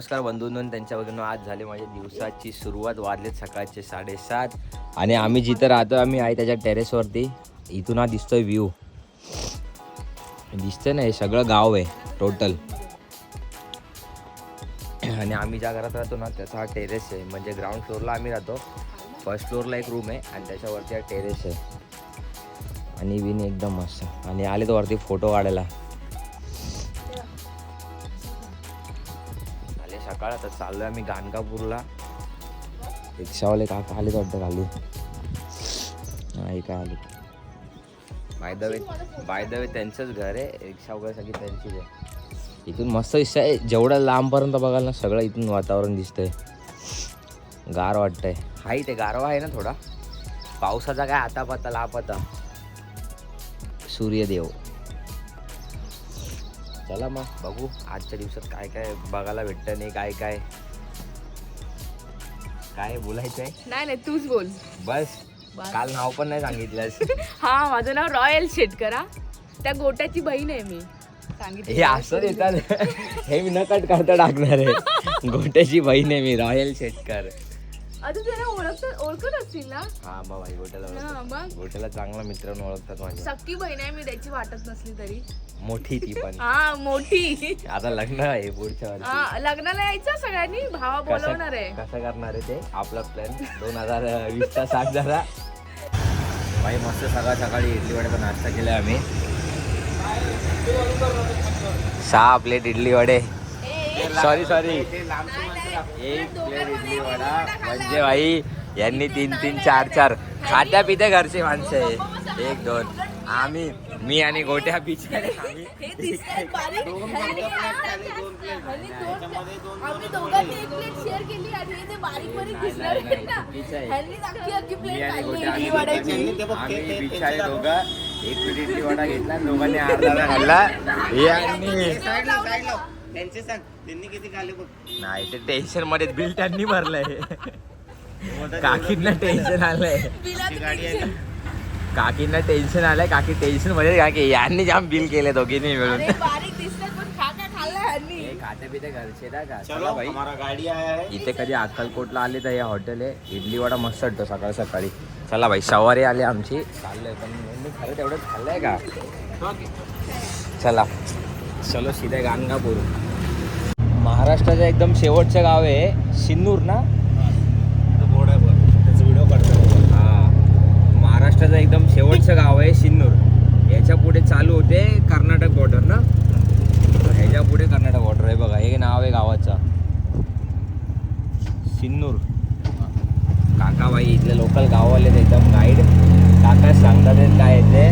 नमस्कार बंधूंनो, त्यांच्या वगैरे आज झाली माझ्या दिवसाची सुरुवात. वाजलेत सकाळचे 7:30 आणि आम्ही जिथं राहतो आम्ही आहे त्याच्या टेरेसवरती. इथून हा दिसतोय व्ह्यू, दिसतंय ना, हे सगळं गाव आहे टोटल. आणि आम्ही ज्या घरात राहतो ना त्याचा हा टेरेस आहे. म्हणजे ग्राउंड फ्लोअरला आम्ही राहतो, फर्स्ट फ्लोअरला एक रूम आहे आणि त्याच्यावरती हा टेरेस आहे. आणि विनी एकदम मस्त. आणि आले तर वरती फोटो काढायला. सकाळ आता चाललोय आम्ही गाणगापूरला. रिक्षावाले काका आले वाटतं खाली. का आले बाय द वे त्यांचंच घर आहे. रिक्षा वगैरे सगळी त्यांचीच आहे. इथून मस्त दिसतंय. जेवढं लांबपर्यंत बघाल ना सगळं इथून वातावरण दिसतंय. गार वाटतंय. हाही ते गारवा आहे ना थोडा. पावसाचा काय आता पता लापता. सूर्यदेव. चला मग बघू आजच्या दिवसात काय काय बघायला भेटतं नाही. काय काय काय बोलायचं आहे. नाही तूच बोल बस. काल नाव पण नाही सांगितलंस. हा, माझं नाव रॉयल शेटकर. त्या गोट्याची बहीण आहे मी. सांगितलं हे असं देतात. हे मी न कट करता टाकणार आहे. गोट्याची बहीण आहे मी, रॉयल शेटकर. आता तुला ओळखत असतील ना. हा बाबा, गोट्याला मग गोट्याला चांगला मित्रांनो ओळखतात माझे. सक्की बहीण आहे मी, त्याची वाटत नसली तरी. मोठी ती पण. हा मोठी. आता लग्न आहे पुढच्या वर्षी. लग्नाला यायचं सगळ्यांनी. भावा बोलवणार आहे. कसं करणार आहे ते आपला प्लॅन 2020चा साथ जरा. भाई मस्त सकाळी इडली वडे पण नाश्ता केला आम्ही. 6 प्लेट इडली वडे. Sorry 1 plate idli vada. म्हणजे भाई यांनी 3 4 खात्या पित्या घरचे माणसं आहे. 1 2 आम्ही, मी आणि गोट्या बिचारे आम्ही. बिचारे दोघं 1 प्लेट इडली वडा घेतला, दोघांनी अर्धा खाल्ला. त्यांनी किती खाल्ले बघ. नाही ते टेन्शन मध्ये बिल त्यांनी भरलंय. काकींना टेन्शन आलंय. काकींना टेन्शन आलंय. काकी टेन्शन मध्ये काकी यांनी जाम बिल केले दोघींनी मिळून. खाते पिते घरचे ना का. चला भाई, गाडी आहे. इथे कधी अक्कलकोटला आले तर हे हॉटेल आहे. इडली वडा मस्त वाटतो सकाळी. चला भाई, सवारी आली आमची. चाललंय पण मी खरं तेवढंच खाल्लंय का. चलो सीधे गाणगापूर. महाराष्ट्राचं एकदम शेवटचं गाव आहे सिन्नूर ना. त्याचा व्हिडिओ काढतो. हा, महाराष्ट्राचं एकदम शेवटचं गाव आहे सिन्नूर. याच्या पुढे चालू होते कर्नाटक बॉर्डर ना. ह्याच्या पुढे कर्नाटक बॉर्डर आहे बघा. हे नाव आहे गावाचं सिन्नूर. काकाबाई इथले लोकल गाववाले एकदम गाईड. काका सांगतात काय येते.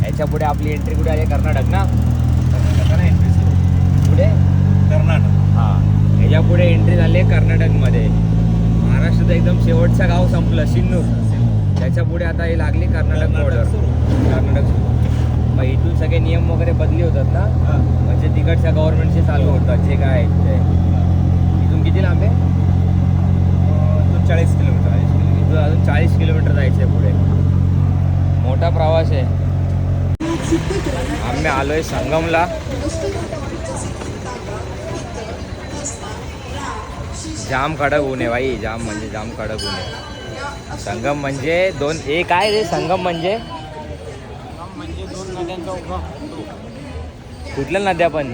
ह्याच्या पुढे आपली एंट्री कुठे आहे. कर्नाटक ना. पुढे कर्नाटक. हा, ह्याच्या पुढे एंट्री झाली आहे कर्नाटकमध्ये. महाराष्ट्राचं एकदम शेवटचं गाव संपलं सिन्नूर. त्याच्या पुढे आता हे लागली कर्नाटक बॉर्डर. कर्नाटक. मग इथून सगळे नियम वगैरे बदली होतात ना. म्हणजे तिकडच्या गव्हर्नमेंटचे चालू होतात जे काय आहे. इथून किती लांब आहे. 40 किलोमीटर आहे. इथून अजून 40 किलोमीटर जायचं आहे पुढे. मोठा प्रवास आहे. आम्ही आलोय संगमला. जाम कडक ऊन आहे भाई. जाम म्हणजे जाम कडक ऊन आहे. संगम म्हणजे हे काय रे. संगम म्हणजे 2 नद्यांचा उगम. कुठल्या नद्या पण.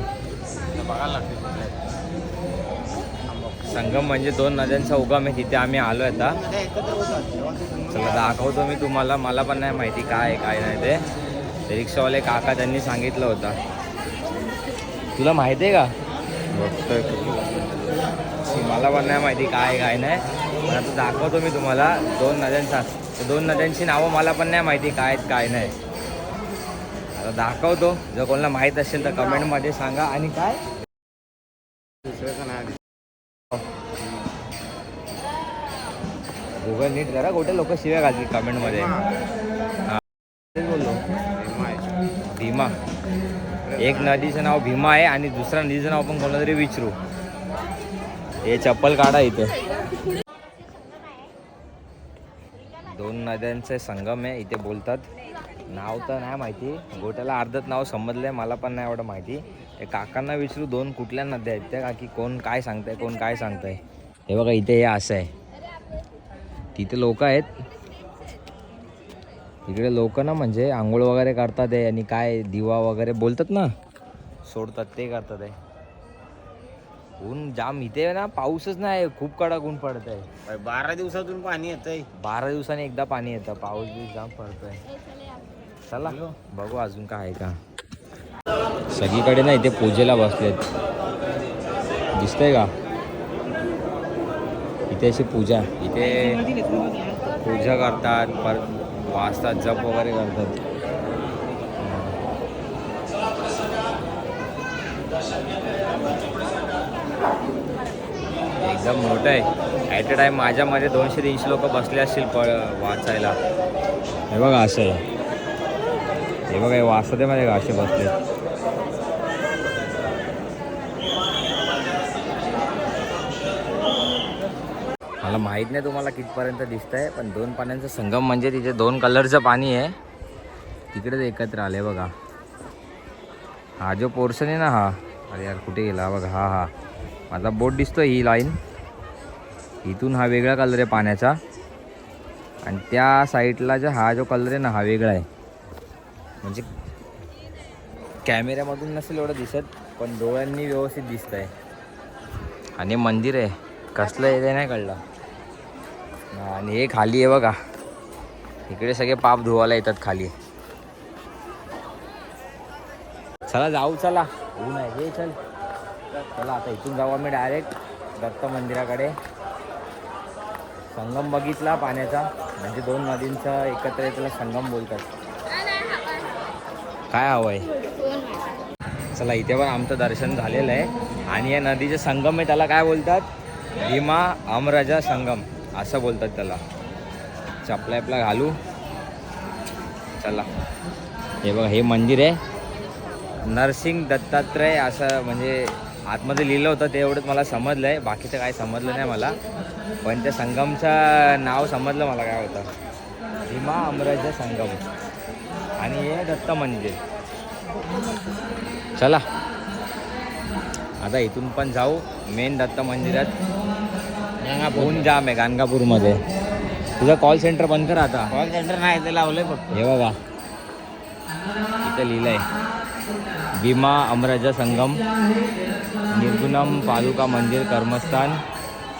बघायला लागते. संगम म्हणजे 2 नद्यांचा उगम आहे. तिथे आम्ही आलो आता. चला दाखवतो मी तुम्हाला. मला पण नाही माहिती काय आहे काय नाही ते. रिक्षावाले काका त्यांनी सांगितलं होतं. तुला माहिती आहे का. बघतोय मला पण नाही माहिती काय काय नाही. पण आता दाखवतो मी तुम्हाला 2 नद्यांचा. 2 नद्यांची नावं मला पण नाही माहिती काय आहेत काय नाही. आता दाखवतो. जर कोणाला माहीत असेल तर कमेंटमध्ये सांगा. आणि काय गुगल नीट करा. कुठे लोक शिव्या घालतील कमेंटमध्ये. हां बोललो भीमा. एक नदीचं नाव भीमा आहे आणि दुसऱ्या नदीचं नाव पण कोणाला तरी विचारू. हे चप्पल काढा. इथे 2 नद्यांचे संगम आहे इथे बोलतात. नाव तर नाही माहिती, गोट्याला अर्धच नाव समजलंय, मला पण नाही एवढं माहिती. ते काकांना विचारू दोन कुठल्या नद्या आहेत त्या, की कोण काय सांगताय कोण काय सांगताय. हे बघा इथे हे असं आहे, तिथे लोक आहेत. इकडे लोक ना म्हणजे आंघोळ वगैरे करतात आहे आणि काय दिवा वगैरे बोलतात ना सोडतात ते करतात आहे. ऊन जाम इथे ना, पाऊसच नाही, खूप कडक ऊन पडत आहे. 12 दिवसातून पाणी येतंय. 12 दिवसांनी एकदा पाणी येतं, पाऊस बी जाम पडतोय. चला बघू अजून काय आहे का. सगळीकडे ना इथे पूजेला बसलेत, दिसतंय का इथे अशी पूजा, इथे पूजा करतात, परत वाचतात, जप वगैरे करतात. एकदम मोठं आहे. ॲट अ टाईम माझ्यामध्ये 200-300 लोक बसले असतील वाचायला. हे बघा असं आहे, हे बघा हे वाचतात मध्ये का असे बसले. मला माहीत नाही तुम्हाला कितपर्यंत दिसतंय, पण दोन पाण्यांचा संगम म्हणजे तिथे दोन कलरचं पाणी आहे, तिकडेच एकत्र आले बघा. हा जो पोर्शन आहे ना, हा अरे यार कुठे गेला बघा, हा माझा बोट दिसतोय, ही लाईन इथून हा वेगळा कलर आहे पाण्याचा, आणि त्या साईडला हा जो कलर आहे ना हा वेगळा आहे. म्हणजे कॅमेऱ्यामधून नसेल एवढं दिसत, पण डोळ्यांनी व्यवस्थित दिसत आहे. आणि मंदिर आहे, कसलं आहे ते नाही कळलं. आणि हे खाली आहे बघा, इकडे सगळे पाप धुवायला येतात खाली. चला जाऊ, चला ऊन आहे हे, चल चला आता इथून जाऊ आम्ही डायरेक्ट दत्त मंदिराकडे. संगम बघितला पाण्याचा, म्हणजे दोन नदींचा एकत्र त्याला संगम बोलतात. काय हवं आहे. चला इथे पण आमचं दर्शन झालेलं आहे, आणि या नदीचे संगम आहे त्याला काय बोलतात, भीमा अमराजा संगम असं बोलतात त्याला. चपला आपला घालू, चला. हे बघा हे मंदिर आहे, नरसिंग दत्तात्रय असं म्हणजे आतमध्ये लिहिलं होतं, ते एवढंच मला समजलं आहे, बाकीचं काय समजलं नाही मला. पण त्या संगमचं नाव समजलं मला काय होतं, भीमा अमराजा संगम, आणि हे दत्त मंदिर. चला आता इथून पण जाऊ मेन दत्त मंदिरात. ऊन जाम आहे गाणगापूरमध्ये. तुझा कॉल सेंटर बंद कर आता. कॉल सेंटर नाही ते लावलंय फक्त. हे बघा इथं लिहिलंय भीमा अमराजा संगम, निर्गुणम पादुका मंदिर कर्मस्थान,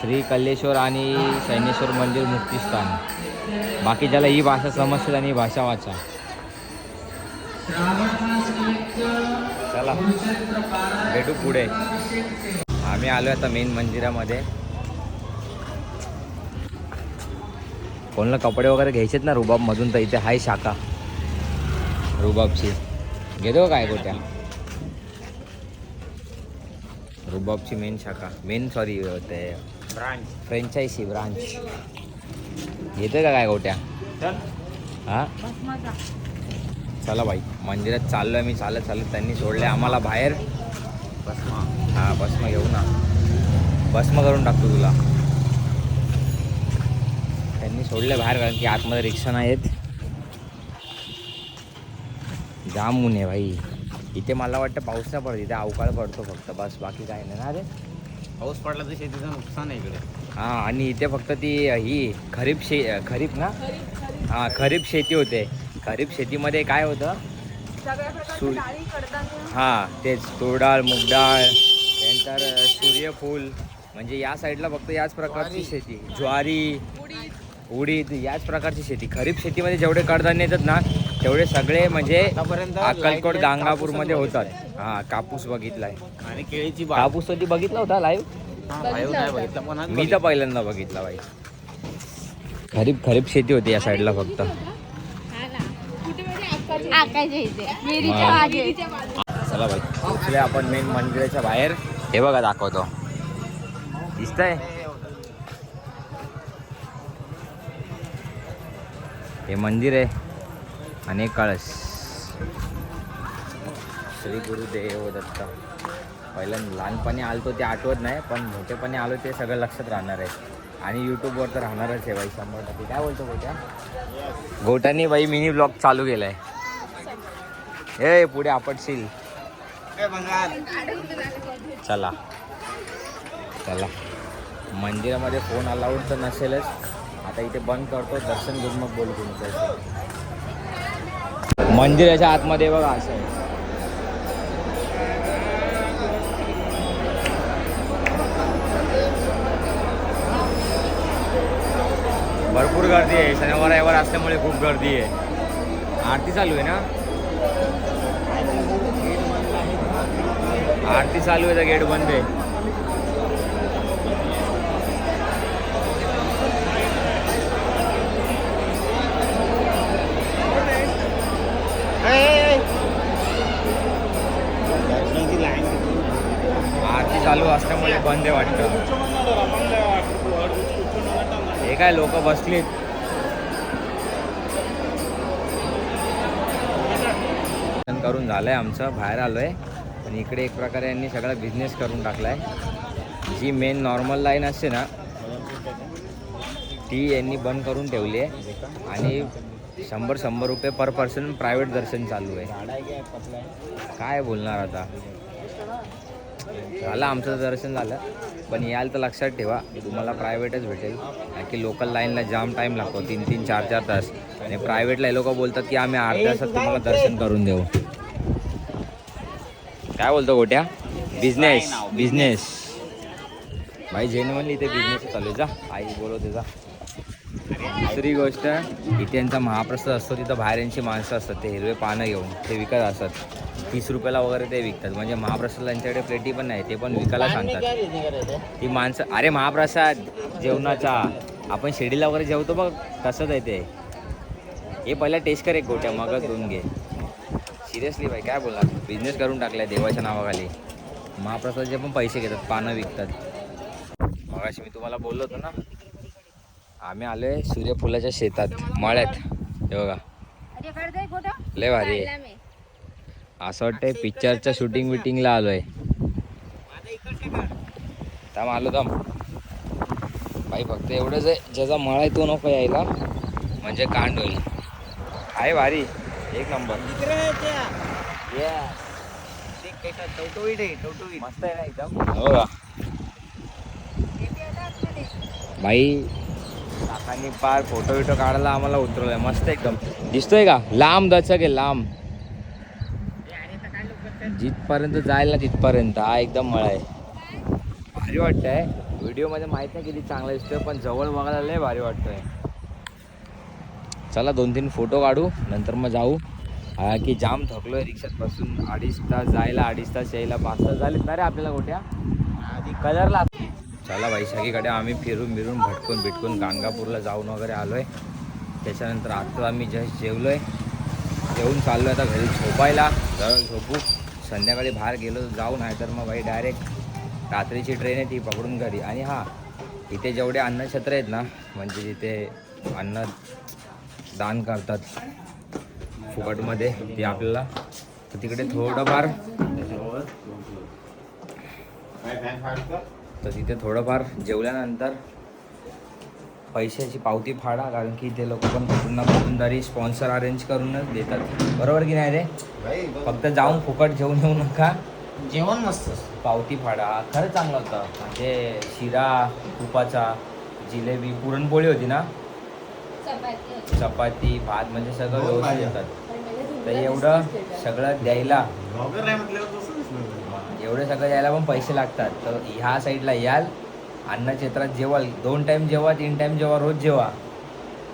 श्री कल्लेश्वर आणि सैनेश्वर मंदिर मुक्तिस्थान. बाकी ज्याला ही भाषा समजते आणि ही भाषा वाचा. चला भेटू पुढे. आम्ही आलो आता मेन मंदिरामध्ये. कोणाला कपडे वगैरे घ्यायचेत ना रुबाबमधून, तर इथे हाय शाखा रुबाबची. घेतो काय गोट्या, रुबाबची मेन शाखा, मेन सॉरी ते ब्रांच फ्रँचायसी ब्रांच. घेतोय का काय गोट्या. हां चला भाई मंदिरात चाललो आहे मी, चालत चालत त्यांनी सोडले आम्हाला बाहेर. भस्म, हां भस्म घेऊ ना, भस्म करून टाकतो तुला. त्यांनी सोडले बाहेर कारण की आतमध्ये रिक्षा नाही आहेत. जाम ऊन आहे भाई इथे. मला वाटतं पाऊस नाही पडत इथे, अवकाळ पडतो फक्त बस, बाकी काय नाही ना रे. पाऊस पडला तर शेतीचं नुकसान आहे इकडे. हां आणि इथे फक्त ती ही खरीप ना, हां खरीप शेती होते. खरीप शेतीमध्ये काय होतं, हां तेच तूर डाळ, मूग डाळ, त्यानंतर सूर्यफूल, म्हणजे या साईडला फक्त याच प्रकारची शेती. ज्वारी, उडीद याच प्रकारची शेती. खरीप शेतीमध्ये जेवढे कडधान्य येतात ना तेवढे सगळे म्हणजे अक्कलकोट गाणगापूरमध्ये होतात. हां कापूस बघितलाय आणि केळीची कापूस कधी बघितला होता लाईव्ह. नाही बघितला पण मी तर पहिल्यांदा बघितला बाई. खरीप शेती होती या साईडला फक्त. चला बाई पोचले आपण मेन मंदिराच्या बाहेर. हे बघा दाखवतो, दिसतंय हे मंदिर आहे आणि कळस. श्री गुरुदेव दत्त. पहिल्यांदा लहानपणी आलतो ते आठवत नाही, पण मोठेपणी आलो ते सगळं लक्षात राहणार आहे. आणि यूट्यूबवर तर राहणारच आहे बाई 100%. काय बोलतो गोट्या. गोट्यानी बाई मिनी ब्लॉग चालू केला आहे. हे पुढे आपटशील. चला चला, मंदिरामध्ये फोन अलाउड तर नसेलच. आता इथे बंद करतो, दर्शन घेऊन मग बोलू तुमचं. मंदिराच्या आतमध्ये बघा असं आहे. भरपूर गर्दी आहे, शनिवार रविवार असल्यामुळे खूप गर्दी आहे. आरती चालू आहे ना, आरती चालू आहे तर गेट बंद आहे. आरती चालू असल्यामुळे बंद आहे वाटतं. हे काय लोक बसलीत. करून झालंय आमचं, बाहेर आलोय. पण इकडे एक प्रकारे यांनी सगळा बिझनेस करून टाकलाय. जी मेन नॉर्मल लाईन असते ना ती यांनी बंद करून ठेवली आहे. आणि 100 रुपये पर पर्सन प्रायव्हेट दर्शन चालू आहे. काय बोलणार आता. झालं आमचं दर्शन झालं. पण याल तर लक्षात ठेवा, तुम्हाला प्रायव्हेटच भेटेल. की लोकल लाईनला जाम टाईम लागतो, 3-3, 4-4 तास. आणि प्रायव्हेटला हे लोक बोलतात की आम्ही 8 तासात तुम्हाला दर्शन करून देऊ. काय बोलतो गोट्या, बिझनेस बिझनेस भाई. जेन्युइनली इथे बिझनेस चालू आहे. जा आई बोलवते जा. दुसरी गोष्ट, इथे यांचा महाप्रसाद असतो, तिथं बाहेर यांची माणसं असतात, ते हिरवे पानं घेऊन ते विकत असतात. 30 रुपयाला वगैरे ते विकतात. म्हणजे महाप्रसाद यांच्याकडे प्लेटी पण नाही, ते पण विकायला सांगतात ती माणसं. अरे महाप्रसाद जेवणाचा आपण शिर्डीला वगैरे जेवतो बघ, तसंच आहे ते. हे पहिला टेस्ट कर एक गोट्या, मगच घेऊन घे. सिरियसली भाई काय बोलणार, बिझनेस करून टाकलाय देवाच्या नावाखाली. महाप्रसादचे पण पैसे घेतात, पानं विकतात. मगाशी मी तुम्हाला बोललो होतो ना, आम्ही आलोय सूर्यफुलाच्या शेतात, मळ्यात. हे बघा लय भारी आहे. असं वाटतंय पिक्चरच्या शूटिंग विटिंगला आलोय. थांब आलो थांब भाई. फक्त एवढंच आहे, ज्याचा मळा आहे तो नको यायला, म्हणजे कांड होईल. आहे भारी, एक नंबर. मस्त आहे ना एकदम. हो का भाई. काकांनी पार फोटो विटो काढायला आम्हाला उतरवलंय. मस्त एकदम दिसतोय का, लांब दचक आहे, लांब. जिथपर्यंत जायला तिथपर्यंत हा एकदम मळा आहे. भारी वाटतंय. व्हिडिओमध्ये माहित नाही किती चांगला दिसतोय, पण जवळ बघायला लय भारी वाटतंय. चला 2-3 फोटो काढू, नंतर मग जाऊ. की जाम थकलोय रिक्षात बसून. 2.5 तास जायला, 2.5 तास यायला, 5 तास झालेत ना रे आपल्याला गोट्या. कलरला चला भाई, सगळीकडे आम्ही फिरून भटकून बिटकून गाणगापूरला जाऊन वगैरे आलोय. त्याच्यानंतर आता आम्ही जस्ट जेवलोय, जेवून चाललो आहे आता घरी झोपायला. जरा झोपू, संध्याकाळी बाहेर गेलो जाऊ, नाही तर मग भाई डायरेक्ट रात्रीची ट्रेन आहे ती पकडून घरी. आणि हां, इथे जेवढे अन्नछत्र आहेत ना, म्हणजे जिथे अन्न दान करतात फुकटमध्ये, ते आपल्याला तर तिकडे थोडंफार, तर तिथे थोडंफार जेवल्यानंतर पैशाची पावती फाडा. कारण की ते लोक पण कुठून ना कुठून तरी स्पॉन्सर अरेंज करूनच देतात, बरोबर की नाही रे. फक्त जाऊन फुकट जेवून येऊ नका, जेवण मस्त, पावती फाडा. खरंच चांगलं होतं. म्हणजे शिरा, तुपाचा, जिलेबी, पुरणपोळी होती ना, चपाती, भात, म्हणजे सगळं व्यवस्थित येतात. तर एवढं सगळं द्यायला, एवढं सगळं द्यायला पण पैसे लागतात. तर ह्या साईडला याल, अन्नक्षेत्रात जेवाल, 2 टाईम जेवा, 3 टाईम जेवा, रोज जेवा,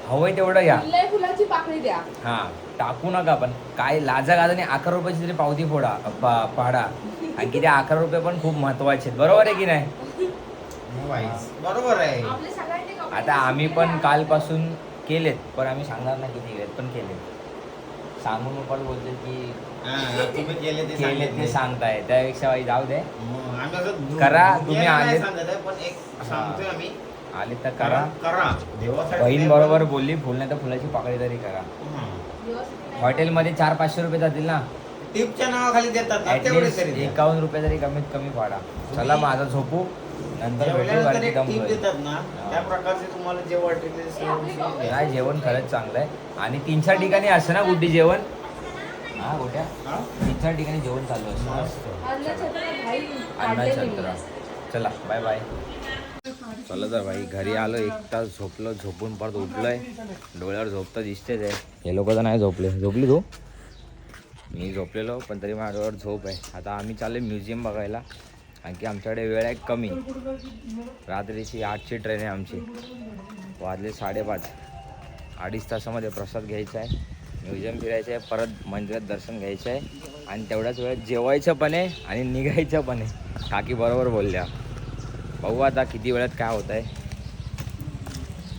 हवंय तेवढं घ्या. फुलाची पाकळी द्या. हां, टाकू नका. पण काय लाजागाजाने 11 रुपयाची तरी पावती फाडा. आणि की ते 11 रुपये पण खूप महत्वाचे आहेत, बरोबर आहे की नाही. बरोबर आहे. आता आम्ही पण कालपासून केलेत, पण आम्ही सांगणार नाही किती केलेत, पण केलेत. सांगून पण बोलते की केले ते सांगताय, त्यापेक्षा भाई जाऊ दे, करा. तुम्ही आले तर करा. बहीण बरोबर बोलली, फुल नाही तर फुलाची पाकळी तरी करा. हॉटेलमध्ये 400-500 रुपये जातील ना, टिपच्या नावाखाली देतात. 51 रुपये तरी कमीत कमी पाडा. चला माझा झोपू, नंतर भेटू. त्या प्रकारचे तुम्हाला जे वाटेल नाही, जेवण खरंच चांगलं आहे. आणि 3-4 ठिकाणी असं ना गुड्डी जेवण, हा गोट्या इतर ठिकाणी जेवण चालू असतं अन्नछत्र. चला बाय बाय. चला तर भाई घरी आलो, 1 तास झोपलो, झोपून परत उठलोय. डोळ्यावर झोपता दिसतेच आहे. हे लोक तर नाही झोपले. झोपली तू? मी झोपलेलो पण तरी माझ्या डोळ्यावर झोप आहे. आता आम्ही चालले म्युझियम बघायला, आणखी आमच्याकडे वेळ आहे कमी. रात्रीची 8ची ट्रेन आहे आमची. वाजले 5:30. 2.5 तासामध्ये प्रसाद घ्यायचा आहे, म्युझियम फिरायचं आहे, परत मंदिरात दर्शन घ्यायचं आहे आणि तेवढ्याच वेळेत जेवायचं पण आहे आणि निघायचं पण आहे. काकी बरोबर बोलल्या. बघू आता किती वेळात काय होत आहे.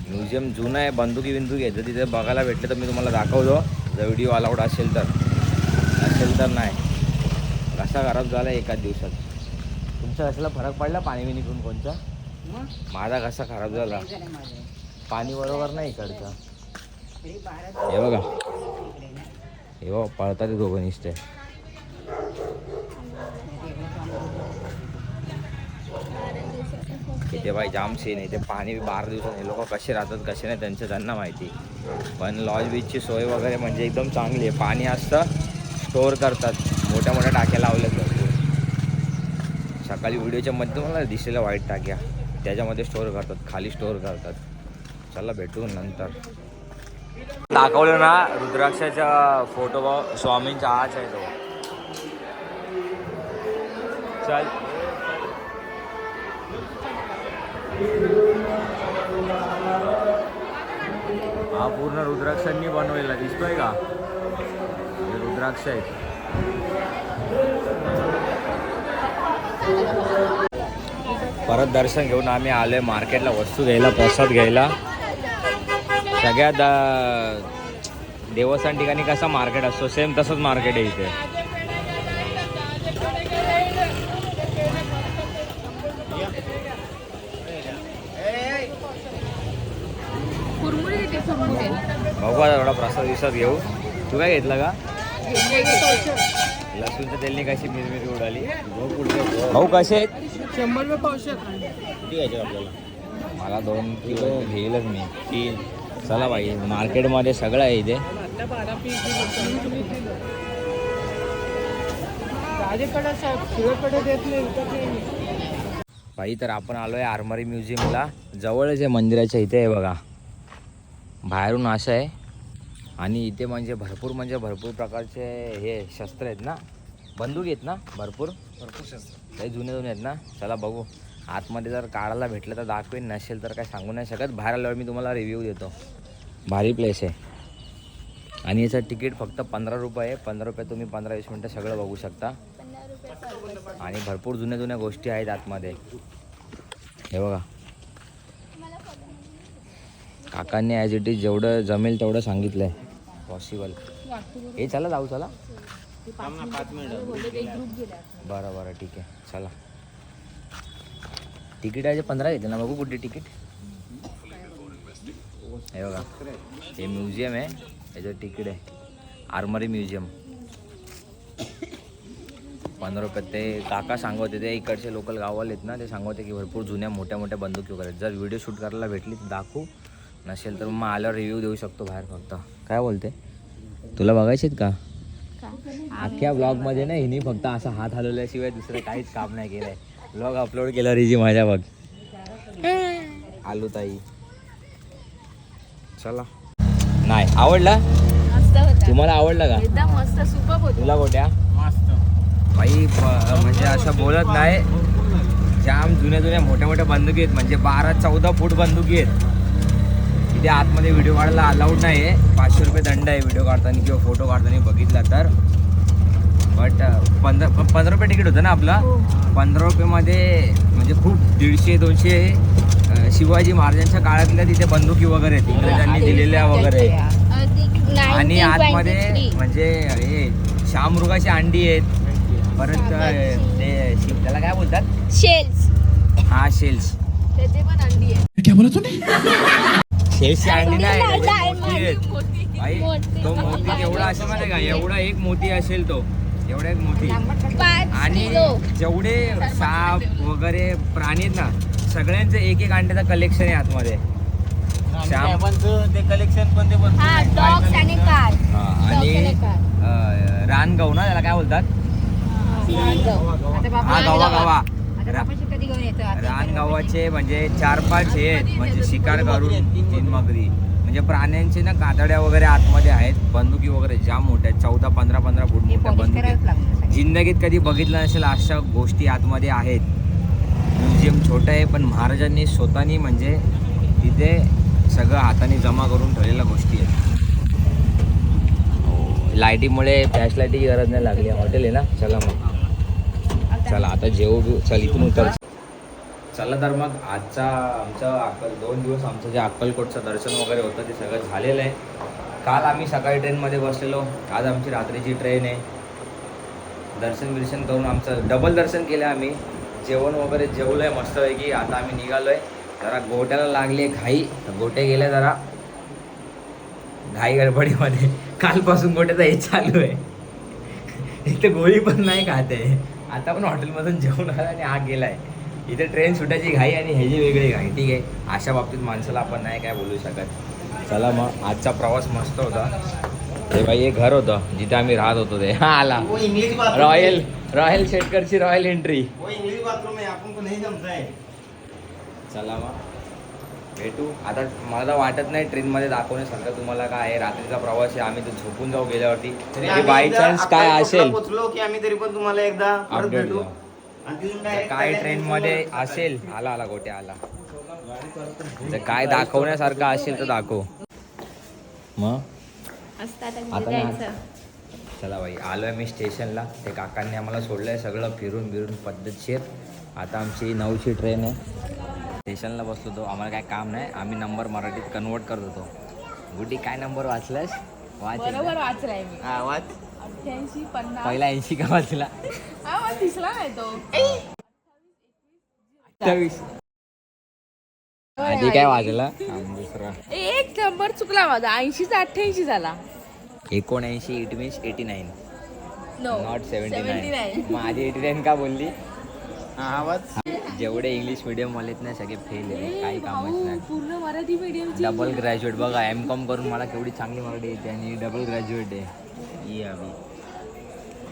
म्युझियम जुनं आहे, बंदुकी घ्यायचं तिथे बघायला भेटलं तर मी तुम्हाला दाखवतो, जर व्हिडिओ अलाउड असेल तर. असेल तर नाही. घसा खराब झाला एकाच दिवसात. तुमच्या घशाला फरक पडला पाणी बिनी पिऊन कोणचा? माझा घसा खराब झाला. पाणी बरोबर नाही इकडचं. हे बघा पळतात ते दोघं निसते. इथे बाई जाम सीन आहे. ते पाणी 12 दिवसात हे लोक कसे राहतात कसे नाही त्यांना माहिती. पण लॉज बीचची सोय वगैरे म्हणजे एकदम चांगली आहे. पाणी असतं, स्टोअर करतात, मोठ्या मोठ्या टाक्या लावल्यात भरपूर. सकाळी व्हिडिओच्या मध्ये मला दिसलेल्या व्हाईट टाक्या त्याच्यामध्ये स्टोअर करतात, खाली स्टोअर करतात. चला भेटू नंतर. दाखवलं ना रुद्राक्षाचा फोटो बघ, स्वामींचा हाच आहे तो. चल हा पूर्ण रुद्राक्षांनी बनवलेला दिसतोय का? हे रुद्राक्ष आहेत. परत दर्शन घेऊन आम्ही आलोय मार्केटला वस्तू घ्यायला, प्रसाद घ्यायला. सगळ्यात देवस्थान ठिकाणी कसा मार्केट असतो सेम तसंच मार्केट आहे इथे. बघू आता थोडा प्रसाद विसाद घेऊ. तू काय घेतला का? लसूणच्या तेलने कशी मिरमिरी उडाली. भाऊ कसे आहेत? 100 रुपये पावशेर. किती घ्यायचे आपल्याला? मला 2 किलो घेईलच मी. 3. चला भाई मार्केटमध्ये सगळं आहे इथे. भाई तर आपण आलोय आर्मरी म्युझियमला. जवळच आहे मंदिराच्या इथे आहे बघा. बाहेरून असं आहे आणि इथे म्हणजे भरपूर प्रकारचे हे शस्त्र आहेत ना, बंदूक आहेत ना, भरपूर शस्त्र काही जुने आहेत ना. चला बघू आतमध्ये. जर काढायला भेटलं तर दाखवेन, नसेल तर काय सांगू नाही शकत. बाहेर आल्यावर मी तुम्हाला रिव्ह्यू देतो. भारी प्लेस आहे आणि याचं तिकीट फक्त 15 रुपये आहे. 15 रुपये तुम्ही 15-20 मिनटं सगळं बघू शकता आणि भरपूर जुन्या गोष्टी आहेत आतमध्ये. हे बघा काकांनी ॲज इट इज जेवढं जमेल तेवढं सांगितलं आहे पॉसिबल. हे चला जाऊ. चला 5 मिनिटं. बरं ठीक आहे चला. तिकीट आहे 15 घेते ना. बघू कुठे तिकीट. हे बघा हे म्युझियम आहे, याचं तिकीट आहे आर्मरी म्युझियम. 15 रुपये. ते काका सांगत होते, इकडचे लोकल गाववाले आहेत ना, ते सांगत होते की भरपूर जुन्या मोठ्या बंदुकी वगैरे. जर व्हिडिओ शूट करायला भेटली तर दाखवू, नसेल तर मग आल्यावर रिव्ह्यू देऊ शकतो बाहेर. फक्त काय बोलते तुला बघायचे आहेत का? अख्ख्या ब्लॉगमध्ये ना हिने फक्त असा हात हलवल्याशिवाय दुसरं काहीच काम नाही केलंय. ब्लॉग अपलोड केला रिजी माझ्या बघ. आलू ताई चला. नाही आवडला? तुम्हाला आवडला का? एकदम मस्त सुपर होतं. तुला गोट्या बाई म्हणजे असं बोलत नाही. जाम जुन्या मोठ्या बंदुकी आहेत, म्हणजे 12-14 फूट बंदुकी आहेत. इथे आतमध्ये व्हिडिओ काढायला अलाउड नाही आहे. 500 रुपये दंड आहे व्हिडिओ काढताना किंवा फोटो काढताना बघितला तर. बट 15 रुपये तिकीट होतं ना आपलं. 15 रुपयेमध्ये म्हणजे खूप 150-200 शिवाजी महाराजांच्या काळातल्या तिथे बंदुकी वगैरे आहेत, इंग्रजांनी दिलेल्या वगैरे. आणि आतमध्ये म्हणजे हे शामृगाची अंडी आहेत. परत ते त्याला काय बोलतात? शेल्स. हा शेल्स. त्याचे पण अंडी आहे. क्या बोला तूने? शेल्सची अंडी नाही मोती आहेत भाई. तो मोती एवढा असेल माहिती का? एवढा एक मोती असेल तो, एवढा एक मोती. आणि जेवढे साप वगैरे प्राणी आहेत ना, सगळ्यांचं एक अंड्याचं कलेक्शन आहे आतमध्ये. ते कलेक्शन पण ते डॉग्स आणि कार. आणि रानगव ना त्याला काय बोलतात? हा गवा गवा. रानगव्हाचे म्हणजे 4-5 हे आहेत म्हणजे शिकार करून 3 मगरी म्हणजे प्राण्यांचे ना कातड्या वगैरे आतमध्ये आहेत. बंदुकी वगैरे जाम मोठ्या आहेत, 14-15 फूट मोठ्या बंदुकी. जिंदगीत कधी बघितलं नसेल अशा गोष्टी आतमध्ये आहेत. म्युझियम छोटं आहे पण महाराजांनी स्वतःनी म्हणजे तिथे सगळं हाताने जमा करून ठेवलेल्या गोष्टी आहेत. लाईटीमुळे फ्लॅश लाईटीची गरज नाही लागली. हॉटेल आहे ना. चला मग चला आता जेवू. चल इथून उतर. चला तर मग आजचा आमचं 2 दिवस आमचं जे अक्कलकोटचं दर्शन वगैरे होतं ते सगळं झालेलं आहे. काल आम्ही सकाळी ट्रेनमध्ये बसलेलो, आज आमची रात्रीची ट्रेन आहे. दर्शन करून आमचं डबल दर्शन केलं आम्ही. जेवण वगैरे जेवलं आहे मस्तपैकी. आता आम्ही निघालो आहे. जरा गोट्याला लागली आहे घाई, तर गोटे गेले जरा घाई गडबडीमध्ये. कालपासून गोट्याचा हे चालू आहे. इथं गोळी पण नाही खात आहे. आता पण हॉटेलमधून जेवण आला आणि हा गेलाय. इथे ट्रेन सुटायची घाई आणि ह्याची वेगळी घाई. ठीक आहे, अशा बाबतीत माणसाला आपण नाही काय बोलू शकत. चला मग आजचा प्रवास मस्त होता. हे भाई हे घर होतं जिथे आम्ही राहत होतो. ते हा आला रॉयल शेटकरची रॉयल एंट्री. इंग्लिश बाथरूम आहे, आपण पण नाही जमताय. चला मग भेटू. आता मला वाटत नाही ट्रेनमध्ये दाखवण्यासारखं तुम्हाला काय आहे. रात्रीचा प्रवास आहे, आम्ही तर झोपून जाऊ गेल्यावरती. बाय चान्स काय असेल पोचलो की आम्ही तरी पण तुम्हाला एकदा परत अपडेट भेटू. देऊ. आणि तिथून direct काय ट्रेनमध्ये असेल आला गोट्या आला जर काय दाखवण्यासारखं असेल तर दाखव. मग आता नाही. चला भाई आलोय मी स्टेशनला. ते काकांनी आम्हाला सोडलंय सगळं फिरून पद्धतशीर. आता आमची 9ची ट्रेन आहे. स्टेशनला बसलो तो. आम्हाला काय काम नाही, आम्ही नंबर मराठीत कन्वर्ट करत होतो. गुटी काय नंबर वाचलास? बरोबर वाचलाय मी. आवाज 88 50. पहिला 80 का वाचला? मला दिसला नाही तो. 28 आधी काय वाजला? दुसरा एक नंबर चुकला माझा. 80 चा 88 झाला. 79 इट मीन्स 89 नो नॉट 79. 79. मग आधी 89 का बोलली? आवाज जेवढे इंग्लिश मिडियम वालेत ना सगळे फेल आहे. काही कामच नाही. पूर्ण मराठी मीडियमची. डबल ग्रॅज्युएट बघा. M.Com करून मला केवढी चांगली मराठी येते आणि डबल ग्रॅज्युएट आहे. ये अभि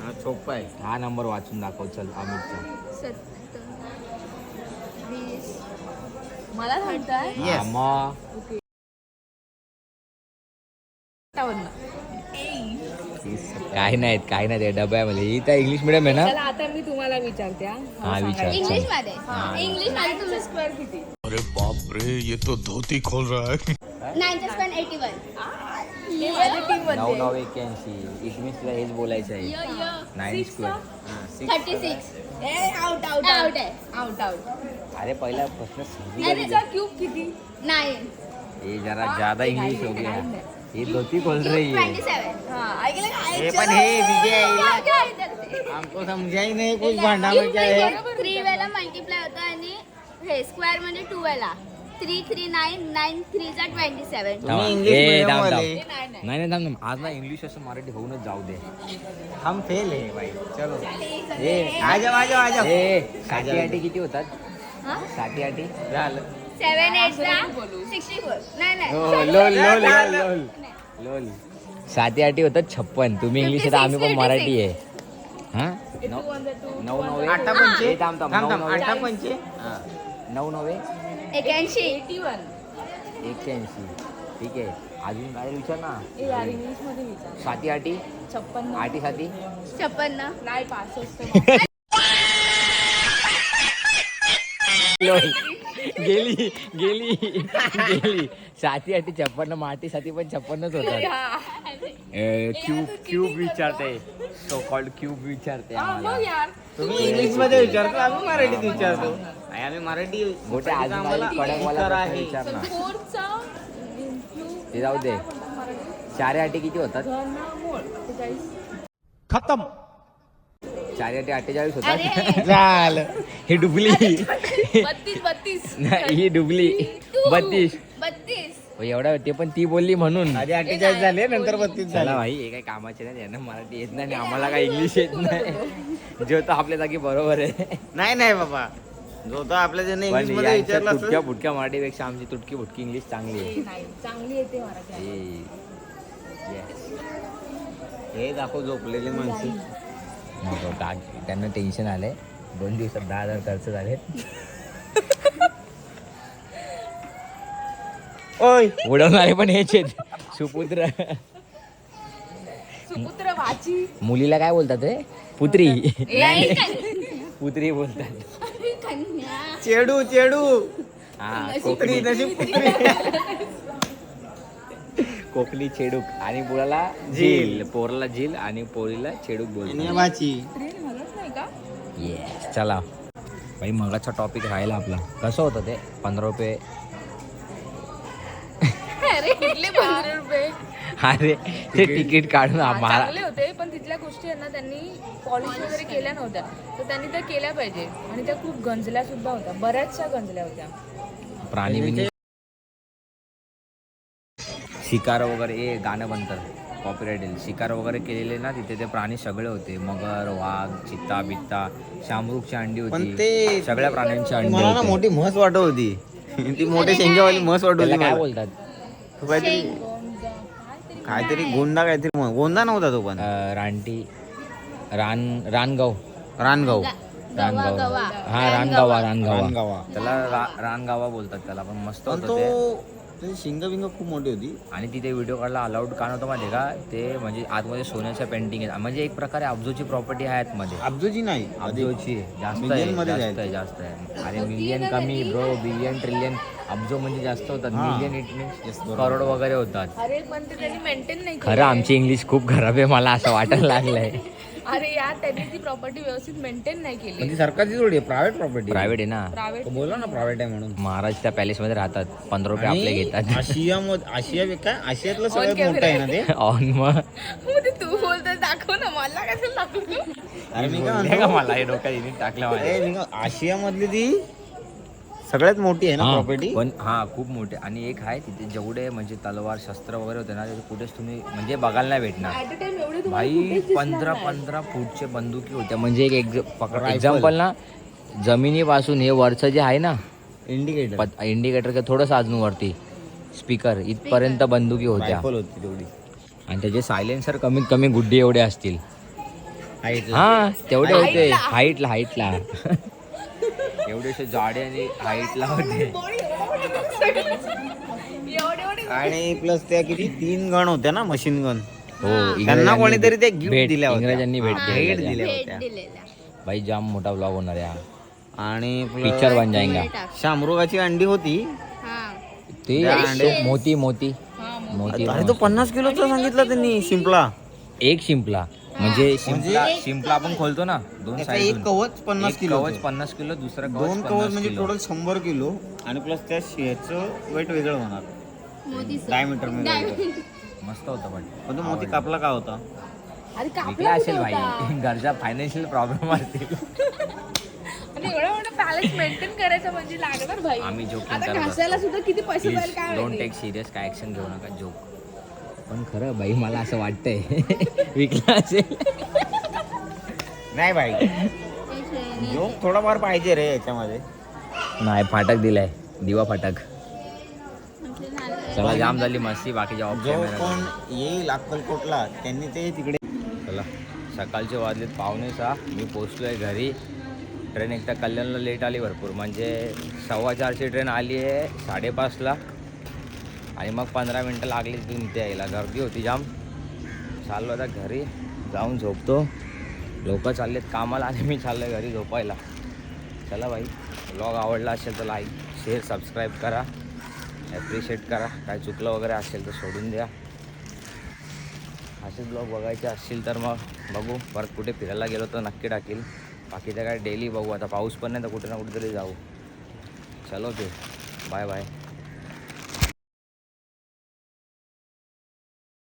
हा सोपा आहे. हा नंबर वाचून दाखव चल अमितचा. 70 20 मला सांगताय Yes. मग 58. काय नाही डब्यामध्ये. ही तर इंग्लिश मिडियम आहे ना. चला आता मी तुम्हाला विचारते. हा विचार. इंग्लिश मध्ये तुमचं स्क्वेअर किती? अरे बाप रे, ये तो धोती खोल रहा है. 9 + 81. हे माझ्या टीम मध्ये 9-9-81 इट मीन्स तुला हेच बोलायचं आहे. 9 स्क्वेअर 36. आउट आउट आहे. आउट अरे पहिला प्रश्न समजी अरे, गेली. क्यूब किती? 9. ये जरा ज्यादा इंग्लिश हो गया. ये धोती खोल रही है. 27. हा ऐकलं का? हे पण हे विजय काय करते? हमको समझा ही नहीं कुछ भांडा में क्या है. 3 वेळा मल्टिप्लाय होतं आणि हे स्क्वेअर म्हणजे 2 वेळा. 3 3 9 9 3 चा 27. तुम्ही इंग्लिश medium थांब. वाले. नाही थांब. आज ना इंग्लिश असं मराठी होऊनच जाऊ दे. हम फेल है भाई. चलो आ जाओ. ए 60-80 किती होतात? हा? 60-80 झालं. 7 8 चा 64. नाही हो लोल 60-80 होतात 56. तुम्ही इंग्लिश आहे तर आम्ही पण मराठी आहे. हा 9-9 आठा पंचे. थांब थांब. आठा पंचे. 9-9 81. 81. 81. ठीक आहे. अजून काय विचार ना. ए यार इंग्लिश मध्ये विचार. 60-80 56. 80-60 56. नाही 65. गेली 60-80 56 मग 80-60 पण 56च होतात. क्यूब विचारते. सो कॉल्ड क्यूब विचारते आम्हाला. मग यार तुम्ही इंग्लिश मध्ये विचारतो, आम्ही मराठीत विचारतो. आणि आम्ही मराठी गोटे अजून आम्हाला कडक मला उत्तर प्रश्न आहे. विचार ना. 4चा ते जाऊ दे. 4-8 किती होतात? घनमूळ 43. खत्म. 4-8 48 होतात. अरे झालं. हे डुबली. 32. नाही ही डुबली. 32. 32. एवढा ते पण ती बोलली म्हणून. आधी 48 झाले, नंतर 32 चला झाले. भाई हे काही कामाचे नाही. यांना मराठी येत नाही आणि आम्हाला काय इंग्लिश येत नाही. जे तर आपल्या जागी बरोबर आहे. नाही बाबा, जो तो आपल्या ज्याने पण इंग्लिश मध्ये यांच्या विचारला असेल. तुटक्या फुटक्या मराठीपेक्षा आमची तुटकी फुटकी इंग्लिश चांगली आहे. नाही चांगली येते मराठी. Yes. हे दाखव झोपलेले माणसं. नको का त्यांना टेन्शन आलंय 2 दिवसात 10,000 खर्च झाले. ओय उडवणारे पण हेच आहेत सुपुत्र. सुपुत्र वाची मुलीला काय बोलतात ते पुत्री. ए, पुत्री बोलतात. कन्या. चेडू चेडू हा पुत्री कोकणी तशी पुत्री. कोकणी चेडूक आणि पोराला झील. पोराला झील आणि पोरीला चेडूक बोलतात. नियमाची. नाही का येस चला भाई मगाचा टॉपिक राहिला आपला. कसं होतं ते 15 रुपये. अरे कुठले 15 रुपये अरे ते तिकीट काढून हा, महारा चांगले होते पण तिथल्या गोष्टी यांना त्यांनी पॉलिश वगैरे केल्या नव्हत्या तर त्यांनी त्या केल्या पाहिजे आणि त्या खूप गंजल्या सुद्धा होत्या बऱ्याचशा गंजल्या होत्या. प्राणी बिनी शिकार वगैरे हे गाणं बनतं कॉपीराइट येईल. शिकार वगैरे केलेले ना तिथे ते प्राणी सगळे होते. मगर वाघ चित्ता बित्ता शामरुखची अंडी पण होती. ते सगळ्या प्राण्यांची अंडी मला ना होती. मोठी म्हस वाटत होती. ती मोठी शेंगावाली म्हस वाटत त्याला होती काय मला. बोलतात तो काहीतरी काहीतरी गोंदा काहीतरी गोंदा नव्हता तो पण रानटी रानगाव रानगाव. रानगाव गवा. हा रानगावा रानगावा रानगावा. त्याला रानगावा बोलतात त्याला. पण मस्त पण होतं तो ते. त्याची शिंग बिंग खूप मोठी होती. आणि तिथे व्हिडिओ काढला अलाउड का नव्हतं माहिती का ते म्हणजे आतमध्ये सोन्याच्या पेंटिंग आहेत. म्हणजे एक प्रकारे अब्जोची प्रॉपर्टी आहे आतमध्ये. अब्जूची नाही अब्जोची जास्त आहे Million मध्ये जास्त आहे जास्त आहे. अरे मिलियन कमी ब्रो बिलियन ट्रिलियन अब्जो म्हणजे जास्त होतात. हा. मिलियन इट मीन्स करोड वगैरे होतात. अरे पण ते त्यांनी मेंटेन नाही खरं केलं. आमची इंग्लिश खूप खराब आहे मला असं वाटायला लागलंय. अरे यार त्यांनी ती प्रॉपर्टी व्यवस्थित मेंटेन नाही केली. पण ती सरकारची थोडी आहे प्रायव्हेट प्रॉपर्टी. प्रायव्हेट आहे ना. प्रायव्हेट बोला ना प्रायव्हेट आहे म्हणून. महाराज त्या पॅलेसमध्ये राहतात 15 रुपये आपले घेतात. आशिया काय आशियातलं सगळ्यात मोठं आहे ना ते. ऑन मग ते तू बोलतोय दाखव ना मला कसं दाखवतो. अरे मी काय बोलले का म्हणतो मला हे डोक्यात इथे टाकलं माझ्या. मी काय आशिया मधली ती सगळ्यात मोठी आहे ना हा, प्रॉपर्टी. पण हा खूप मोठे. आणि एक आहे तिथे जेवढे म्हणजे तलवार शस्त्र वगैरे होते ना ते कुठेच तुम्ही म्हणजे बघायला नाही भेटणार. At a time एवढे तुम्हाला भाई कुठेच दिसणार 15 फूटचे बंदुकी होत्या. म्हणजे एक एक्झाम्पल ना जमिनीपासून हे वरचं जे आहे ना इंडिकेटर इंडिकेटर का थोडंसं अजून वरती स्पीकर इथपर्यंत बंदुकी होत्या. रायफल होती तेवढी. आणि त्याचे सायलेन्सर कमीत कमी गुड्डे एवढे असतील. हाईट. हा तेवढे होते Height हाईटला एवढेसे जाडे आणि हाईटला होते. एवढे एवढे आणि प्लस त्या किती 3 गन होत्या ना मशीन गन. हो त्यांना कोणीतरी ते गिफ्ट भेट दिल्या होत्या. इंग्रजांनी भेट हा, दिलेल्या भेट त्या. दिल्या भेट होत्या. दिलेला. भाई जाम मोठा ब्लॉग होणार आहे हा. आणि पिक्चर बन जाएगा. शामरुगाची अंडी होती. हा. ते त्या अंडे- मोती मोती मोती अरे तो 50 किलोचा सांगितला त्यांनी शिंपला. एक शिंपला म्हणजे शिंपला आपण खोलतो ना 2 त्याचा साईड एक कवच 50 किलो. कवच 50 किलो दुसरा 2 कवच कवच 50 म्हणजे किलो. Total 100 kilo. आणि प्लस त्या शेचं वेट वेगळं होणार मोदीचं. डायमीटर मध्ये. मस्त होतं पण तो मोती कापला का होता. अरे विकला कापला असेल कुठं भाई होता? घरच्या फायनान्शियल प्रॉब्लेम असतील. आणि एवढा मोठा पॅलेस मेंटेन करायचं म्हणजे लागणार भाई. आम्ही joking आता करत घासायला सुद्धा किती पैसे प्लीज जाईल काय डोंट माहिती. टेक सिरियस काय ऍक्शन घेऊ नका जोक. पण खरं बाई मला असं वाटतंय विकला असेल. नाही भाई जोक थोडाफार पाहिजे रे याच्यामध्ये. नाही फाटक दिलाय दिवा फाटक. चला जाम झाली मस्ती बाकीच्या ऑफ जो कॅमेरा. कोण येईल अक्कलकोटला त्यांनी ते तिकडे. चला सकाळचे वाजलेत 5:45. मी पोचलोय घरी. ट्रेन एकदा कल्याणला लेट आली भरपूर म्हणजे 4:15ची ट्रेन आली आहे 5:30ला. आणि मग 15 मिनटं लागली तिथून इथे यायला. गर्दी होती जाम. चाललो आता घरी जाऊन झोपतो. लोक चाललेत कामाला आणि मी चाललो आहे घरी झोपायला. चला भाई ब्लॉग आवडला असेल तर लाईक शेअर सबस्क्राईब करा. ॲप्रिशिएट करा. काय चुकलं वगैरे असेल तर सोडून द्या. असेच ब्लॉग बघायचे असतील तर मग बघू. परत कुठे फिरायला गेलो तर नक्की टाकील. बाकी तर काय डेली बघू. आता पाऊस पण नाही तर कुठे ना कुठेतरी जाऊ. चलो ते बाय बाय.